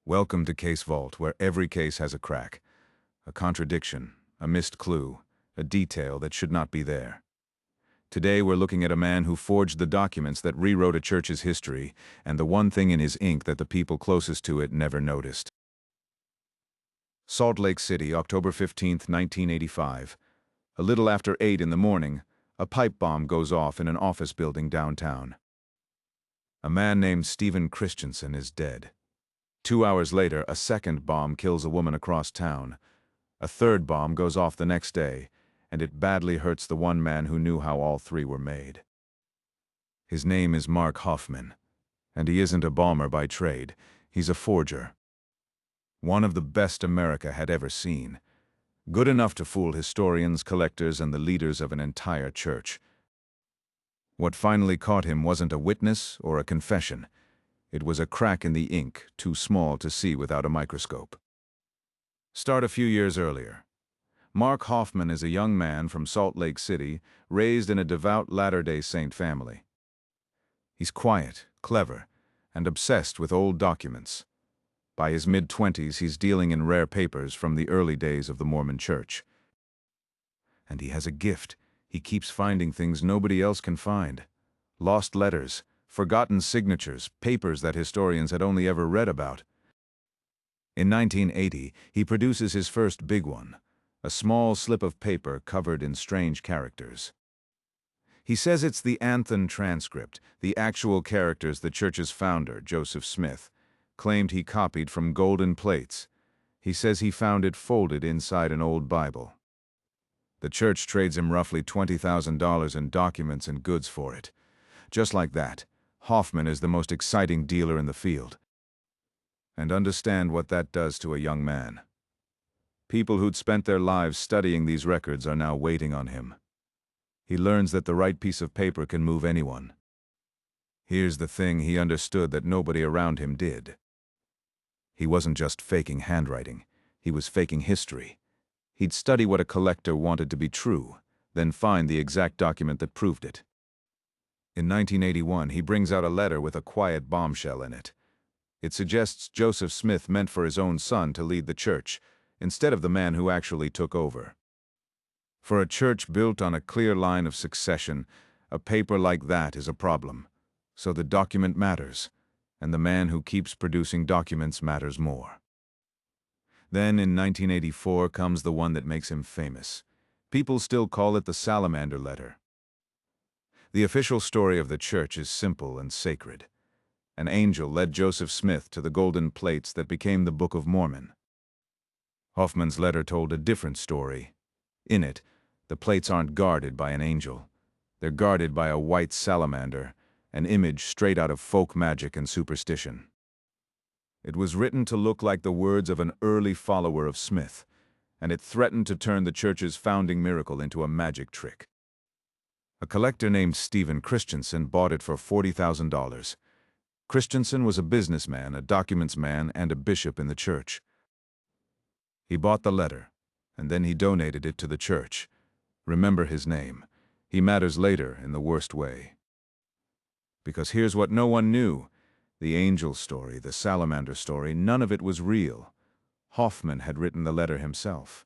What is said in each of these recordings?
Welcome to Case Vault, where every case has a crack, a contradiction, a missed clue, a detail that should not be there. Today we're looking at a man who forged the documents that rewrote a church's history, and the one thing in his ink that the people closest to it never noticed. Salt Lake City, October 15, 1985. A little after 8 in the morning, a pipe bomb goes off in an office building downtown. A man named Stephen Christensen is dead. 2 hours later, a second bomb kills a woman across town. A third bomb goes off the next day, and it badly hurts the one man who knew how all three were made. His name is Mark Hoffman, and he isn't a bomber by trade. He's a forger. One of the best America had ever seen. Good enough to fool historians, collectors, and the leaders of an entire church. What finally caught him wasn't a witness or a confession. It was a crack in the ink, too small to see without a microscope. Start a few years earlier. Mark Hoffman is a young man from Salt Lake City, raised in a devout Latter-day Saint family. He's quiet, clever, and obsessed with old documents. By his mid-20s, he's dealing in rare papers from the early days of the Mormon Church. And he has a gift. He keeps finding things nobody else can find. Lost letters, forgotten signatures, papers that historians had only ever read about. In 1980, he produces his first big one, a small slip of paper covered in strange characters. He says it's the Anthon transcript, the actual characters the church's founder, Joseph Smith, claimed he copied from golden plates. He says he found it folded inside an old Bible. The church trades him roughly $20,000 in documents and goods for it. Just like that, Hoffman is the most exciting dealer in the field. And understand what that does to a young man. People who'd spent their lives studying these records are now waiting on him. He learns that the right piece of paper can move anyone. Here's the thing he understood that nobody around him did. He wasn't just faking handwriting, he was faking history. He'd study what a collector wanted to be true, then find the exact document that proved it. In 1981, he brings out a letter with a quiet bombshell in it. It suggests Joseph Smith meant for his own son to lead the church, instead of the man who actually took over. For a church built on a clear line of succession, a paper like that is a problem. So the document matters, and the man who keeps producing documents matters more. Then in 1984 comes the one that makes him famous. People still call it the Salamander Letter. The official story of the church is simple and sacred. An angel led Joseph Smith to the golden plates that became the Book of Mormon. Hoffman's letter told a different story. In it, the plates aren't guarded by an angel. They're guarded by a white salamander, an image straight out of folk magic and superstition. It was written to look like the words of an early follower of Smith, and it threatened to turn the church's founding miracle into a magic trick. A collector named Stephen Christensen bought it for $40,000. Christensen was a businessman, a documents man, and a bishop in the church. He bought the letter, and then he donated it to the church. Remember his name. He matters later in the worst way. Because here's what no one knew. The angel story, the salamander story, none of it was real. Hoffman had written the letter himself.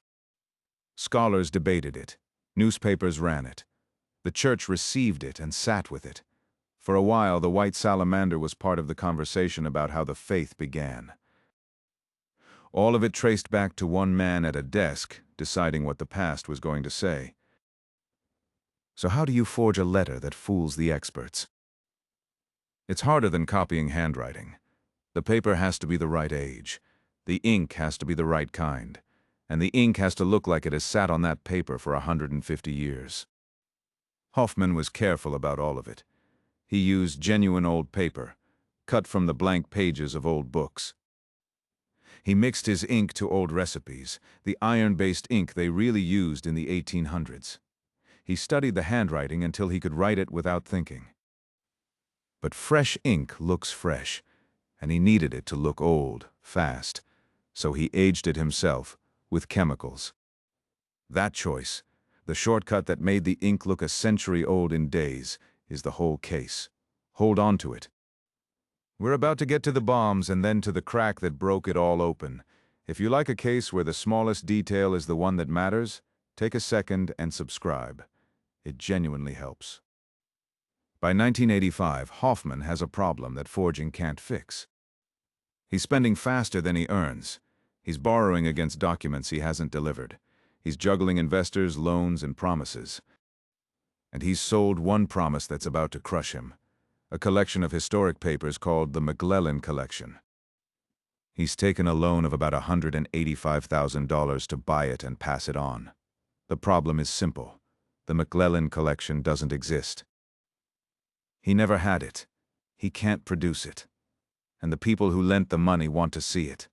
Scholars debated it. Newspapers ran it. The church received it and sat with it. For a while, the white salamander was part of the conversation about how the faith began. All of it traced back to one man at a desk, deciding what the past was going to say. So how do you forge a letter that fools the experts? It's harder than copying handwriting. The paper has to be the right age. The ink has to be the right kind. And the ink has to look like it has sat on that paper for 150 years. Hoffman was careful about all of it. He used genuine old paper, cut from the blank pages of old books. He mixed his ink to old recipes, the iron-based ink they really used in the 1800s. He studied the handwriting until he could write it without thinking. But fresh ink looks fresh, and he needed it to look old, fast, so he aged it himself with chemicals. That choice, the shortcut that made the ink look a century old in days, is the whole case. Hold on to it. We're about to get to the bombs and then to the crack that broke it all open. If you like a case where the smallest detail is the one that matters, take a second and subscribe. It genuinely helps. By 1985, Hoffman has a problem that forging can't fix. He's spending faster than he earns. He's borrowing against documents he hasn't delivered. He's juggling investors, loans, and promises. And he's sold one promise that's about to crush him. A collection of historic papers called the McClellan Collection. He's taken a loan of about $185,000 to buy it and pass it on. The problem is simple. The McClellan Collection doesn't exist. He never had it. He can't produce it. And the people who lent the money want to see it.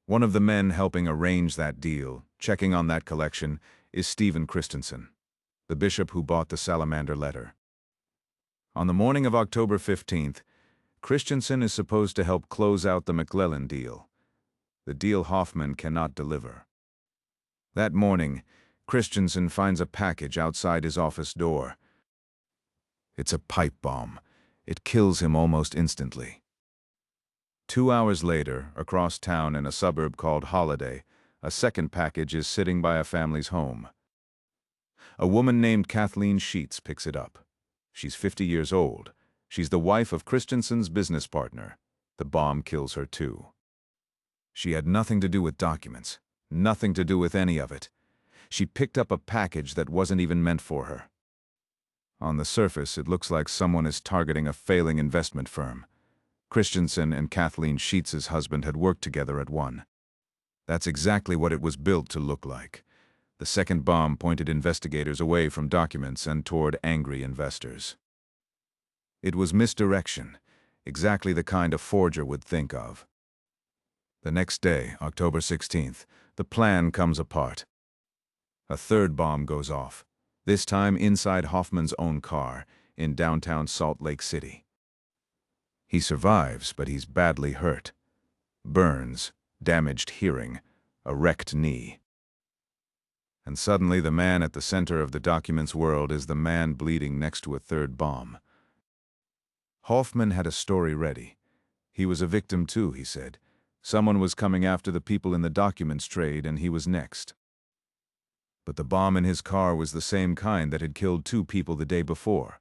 One of the men helping arrange that deal, checking on that collection, is Stephen Christensen, the bishop who bought the Salamander Letter. On the morning of October 15th, Christensen is supposed to help close out the McClellan deal, the deal Hoffman cannot deliver. That morning, Christensen finds a package outside his office door. It's a pipe bomb. It kills him almost instantly. 2 hours later, across town in a suburb called Holiday, a second package is sitting by a family's home. A woman named Kathleen Sheets picks it up. She's 50 years old. She's the wife of Christensen's business partner. The bomb kills her too. She had nothing to do with documents, nothing to do with any of it. She picked up a package that wasn't even meant for her. On the surface, it looks like someone is targeting a failing investment firm. Christensen and Kathleen Sheets' husband had worked together at one. That's exactly what it was built to look like. The second bomb pointed investigators away from documents and toward angry investors. It was misdirection, exactly the kind a forger would think of. The next day, October 16th, the plan comes apart. A third bomb goes off, this time inside Hoffman's own car in downtown Salt Lake City. He survives, but he's badly hurt. Burns, damaged hearing, a wrecked knee. And suddenly the man at the center of the document's world is the man bleeding next to a third bomb. Hoffman had a story ready. He was a victim too, he said. Someone was coming after the people in the documents trade, and he was next. But the bomb in his car was the same kind that had killed 2 people the day before,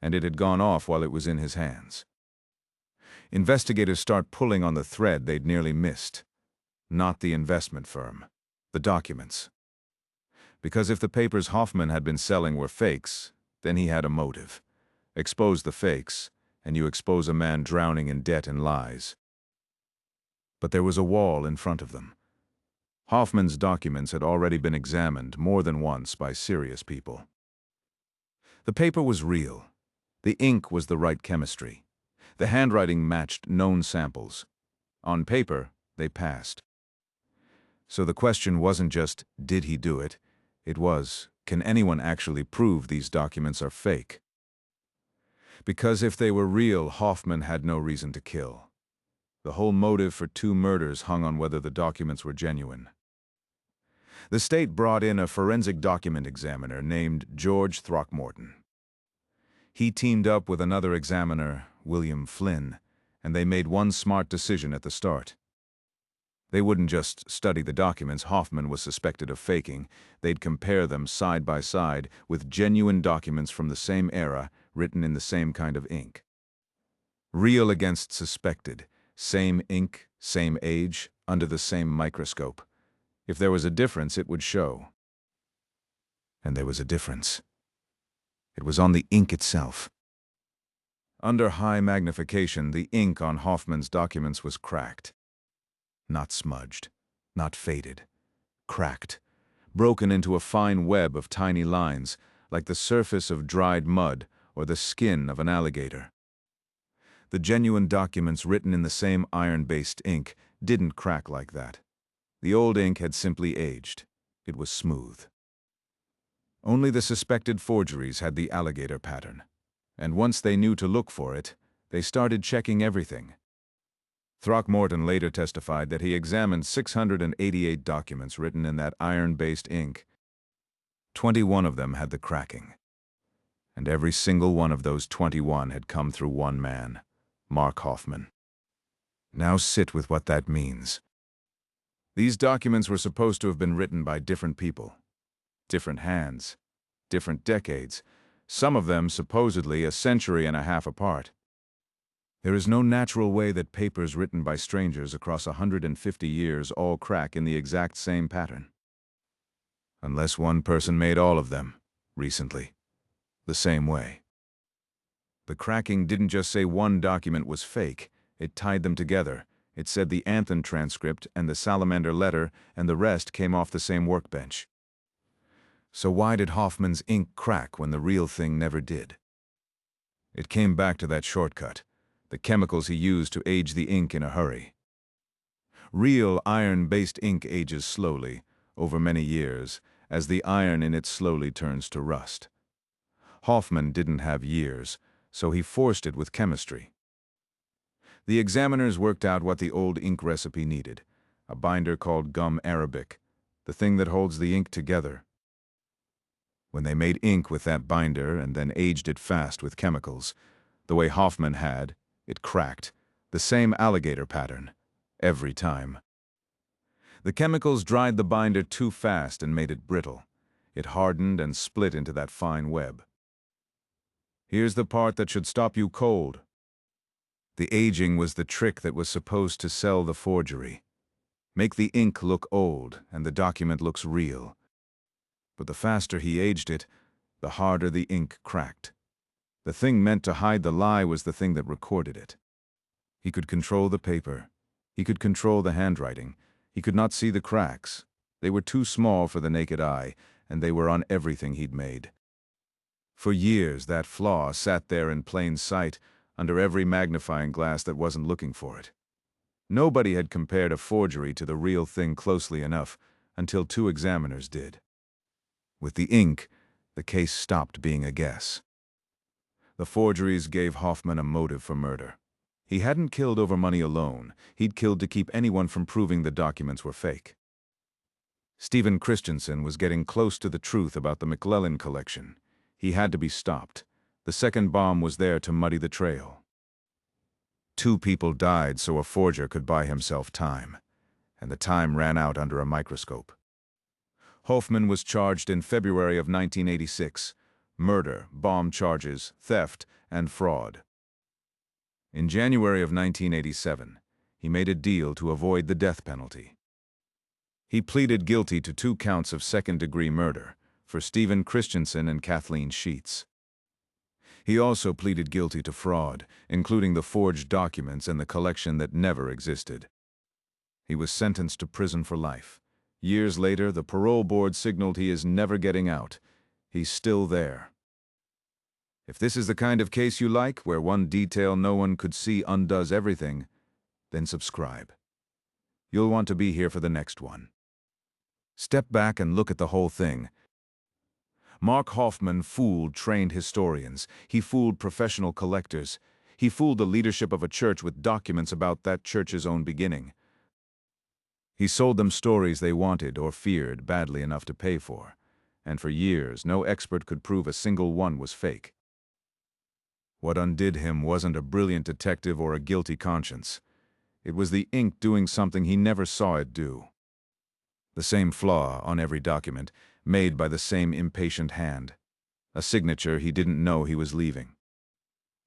and it had gone off while it was in his hands. Investigators start pulling on the thread they'd nearly missed. Not the investment firm, the documents. Because if the papers Hoffman had been selling were fakes, then he had a motive. Expose the fakes, and you expose a man drowning in debt and lies. But there was a wall in front of them. Hoffman's documents had already been examined more than once by serious people. The paper was real. The ink was the right chemistry. The handwriting matched known samples. On paper, they passed. So the question wasn't just, did he do it? It was, can anyone actually prove these documents are fake? Because if they were real, Hoffman had no reason to kill. The whole motive for 2 murders hung on whether the documents were genuine. The state brought in a forensic document examiner named George Throckmorton. He teamed up with another examiner, William Flynn, and they made one smart decision at the start. They wouldn't just study the documents Hoffman was suspected of faking. They'd compare them side by side with genuine documents from the same era, written in the same kind of ink. Real against suspected, same ink, same age, under the same microscope. If there was a difference, it would show. And there was a difference. It was on the ink itself. Under high magnification, the ink on Hoffman's documents was cracked. Not smudged, not faded. Cracked, broken into a fine web of tiny lines, like the surface of dried mud or the skin of an alligator. The genuine documents written in the same iron-based ink didn't crack like that. The old ink had simply aged. It was smooth. Only the suspected forgeries had the alligator pattern. And once they knew to look for it, they started checking everything. Throckmorton later testified that he examined 688 documents written in that iron-based ink. 21 of them had the cracking. And every single one of those 21 had come through one man, Mark Hoffman. Now sit with what that means. These documents were supposed to have been written by different people, different hands, different decades, some of them supposedly a century and a half apart. There is no natural way that papers written by strangers across 150 years all crack in the exact same pattern. Unless one person made all of them, recently, the same way. The cracking didn't just say one document was fake, it tied them together. It said the Anthem transcript and the Salamander Letter and the rest came off the same workbench. So why did Hoffman's ink crack when the real thing never did? It came back to that shortcut, the chemicals he used to age the ink in a hurry. Real iron-based ink ages slowly, over many years, as the iron in it slowly turns to rust. Hoffman didn't have years, so he forced it with chemistry. The examiners worked out what the old ink recipe needed, a binder called gum arabic, the thing that holds the ink together. When they made ink with that binder and then aged it fast with chemicals, the way Hoffman had, it cracked, the same alligator pattern, every time. The chemicals dried the binder too fast and made it brittle. It hardened and split into that fine web. Here's the part that should stop you cold. The aging was the trick that was supposed to sell the forgery. Make the ink look old and the document looks real. But the faster he aged it, the harder the ink cracked. The thing meant to hide the lie was the thing that recorded it. He could control the paper. He could control the handwriting. He could not see the cracks. They were too small for the naked eye, and they were on everything he'd made. For years, that flaw sat there in plain sight, under every magnifying glass that wasn't looking for it. Nobody had compared a forgery to the real thing closely enough, until two examiners did. With the ink, the case stopped being a guess. The forgeries gave Hoffman a motive for murder. He hadn't killed over money alone. He'd killed to keep anyone from proving the documents were fake. Stephen Christensen was getting close to the truth about the McClellan collection. He had to be stopped. The second bomb was there to muddy the trail. 2 people died so a forger could buy himself time, and the time ran out under a microscope. Hoffman was charged in February of 1986, murder, bomb charges, theft, and fraud. In January of 1987, he made a deal to avoid the death penalty. He pleaded guilty to 2 counts of second-degree murder for Stephen Christensen and Kathleen Sheets. He also pleaded guilty to fraud, including the forged documents and the collection that never existed. He was sentenced to prison for life. Years later, the parole board signaled he is never getting out. He's still there. If this is the kind of case you like, where one detail no one could see undoes everything, then subscribe. You'll want to be here for the next one. Step back and look at the whole thing. Mark Hoffman fooled trained historians. He fooled professional collectors. He fooled the leadership of a church with documents about that church's own beginning. He sold them stories they wanted or feared badly enough to pay for. And for years, no expert could prove a single one was fake. What undid him wasn't a brilliant detective or a guilty conscience. It was the ink doing something he never saw it do. The same flaw on every document, made by the same impatient hand. A signature he didn't know he was leaving.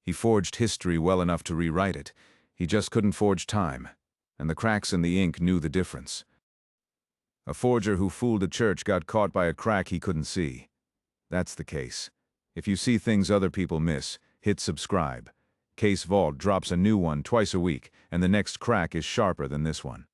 He forged history well enough to rewrite it. He just couldn't forge time, and the cracks in the ink knew the difference. A forger who fooled a church got caught by a crack he couldn't see. That's the case. If you see things other people miss, hit subscribe. Case Vault drops a new one twice a week, and the next crack is sharper than this one.